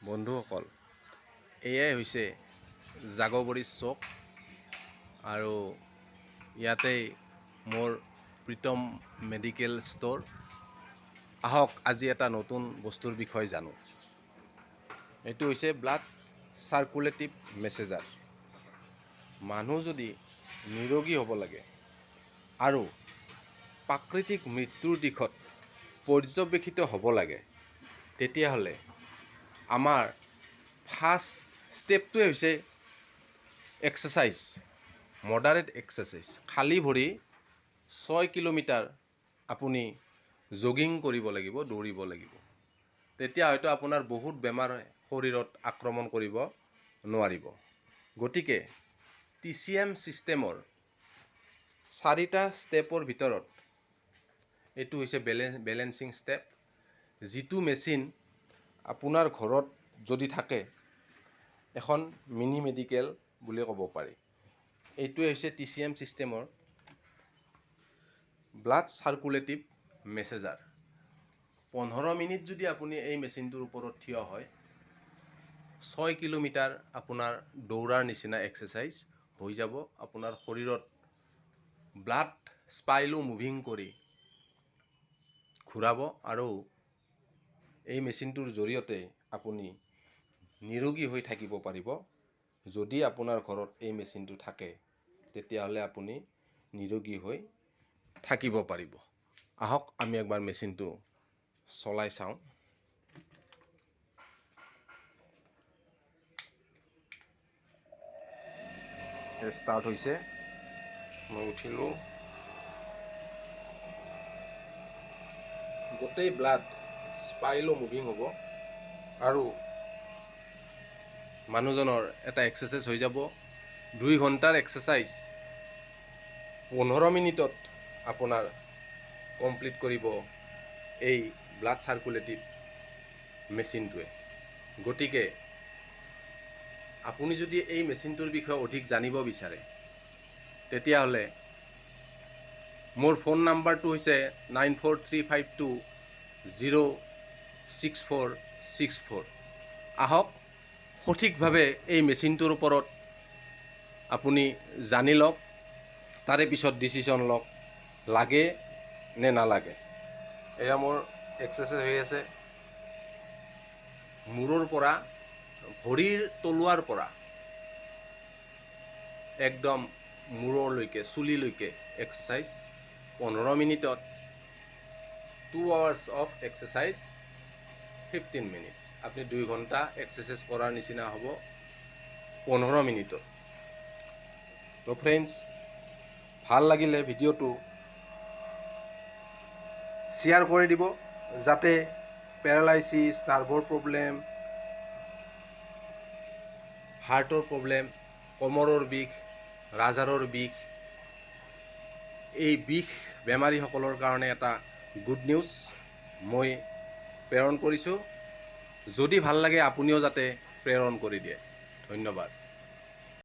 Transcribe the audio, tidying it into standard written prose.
বন্ধুসকল, এয়াই হৈছে জাগবৰী চক আৰু ইয়াতেই মোৰ প্ৰীতম মেডিকেল ষ্ট'ৰ। আহক আজি এটা নতুন বস্তুৰ বিষয়ে জানো। এইটো হৈছে ব্লাড চাৰ্কুলেটিভ মেছেজাৰ। মানুহ যদি নিৰোগী হ'ব লাগে আৰু প্ৰাকৃতিক মৃত্যুৰ দিশত পৰ্যবেক্ষিত হ'ব লাগে, তেতিয়াহ'লে আমাৰ ফাৰ্ষ্ট ষ্টেপটোৱে হৈছে এক্সাৰচাইজ, মডাৰেট এক্সাৰচাইজ। খালী ভৰি 6 কিলোমিটাৰ আপুনি জগিং কৰিব লাগিব, দৌৰিব লাগিব। তেতিয়া হয়তো আপোনাৰ বহুত বেমাৰ শৰীৰত আক্ৰমণ কৰিব নোৱাৰিব। গতিকে TCM ছিষ্টেমৰ 4টা ষ্টেপৰ ভিতৰত এইটো হৈছে বেলেঞ্চিং ষ্টেপ, যিটো মেচিন আপোনাৰ ঘৰত যদি থাকে, এখন মিনি মেডিকেল বুলি ক'ব পাৰি। এইটোৱে হৈছে TCM ছিষ্টেমৰ ব্লাড চাৰ্কুলেটিভ মেছেজাৰ। 15 মিনিট যদি আপুনি এই মেচিনটোৰ ওপৰত থিয় হয়, 6 কিলোমিটাৰ আপোনাৰ দৌৰাৰ নিচিনা এক্সাৰচাইজ হৈ যাব। আপোনাৰ শৰীৰত ব্লাড স্পাইলো মুভিং কৰি ঘূৰাব আৰু এই মেচিনটোৰ জৰিয়তে আপুনি নিৰোগী হৈ থাকিব পাৰিব। যদি আপোনাৰ ঘৰত এই মেচিনটো থাকে, তেতিয়াহ'লে আপুনি নিৰোগী হৈ থাকিব পাৰিব। আহক আমি একবাৰ মেচিনটো চলাই চাওঁ। ষ্টাৰ্ট হৈছে, মই উঠিলোঁ। গোটেই ব্লাড স্পাইলো মুভিং হ'ব আৰু মানুহজনৰ এটা এক্সাৰচাইজ হৈ যাব। 2 ঘণ্টাৰ এক্সাৰচাইজ 15 মিনিটত আপোনাৰ কমপ্লিট কৰিব এই ব্লাড চাৰ্কুলেটিভ মেচিনটোৱে। গতিকে আপুনি যদি এই মেচিনটোৰ বিষয়ে অধিক জানিব বিচাৰে, তেতিয়াহ'লে মোৰ ফোন নাম্বাৰটো হৈছে 9435206464। আহক সঠিকভাৱে এই মেচিনটোৰ ওপৰত আপুনি জানি লওক, তাৰে পিছত ডিচিশ্যন লওক, লাগে নে নালাগে। এয়া মোৰ এক্সাৰচাইজ হৈ আছে। মূৰৰ পৰা, ভৰিৰ তলুৱাৰ পৰা একদম মূৰলৈকে, চুলিলৈকে এক্সাৰচাইজ 15 মিনিটত। 2 hours অফ এক্সাৰচাইজ 15 মিনিটছ। আপুনি 2 ঘণ্টা এক্সাৰচাইজ কৰাৰ নিচিনা হ'ব 15 মিনিটত। তো ফ্ৰেণ্ডছ, ভাল লাগিলে ভিডিঅ'টো শ্বেয়াৰ কৰি দিব, যাতে পেৰালাইচিছ, নাৰ্ভৰ প্ৰব্লেম, হাৰ্টৰ প্ৰব্লেম, কমৰৰ বিষ, ৰাজহাড়ৰ বিষ, এই বিষ বেমাৰীসকলৰ কাৰণে এটা গুড নিউজ মই প্ৰেৰণ কৰিছোঁ। যদি ভাল লাগে আপুনিও যাতে প্ৰেৰণ কৰি দিয়ে। ধন্যবাদ।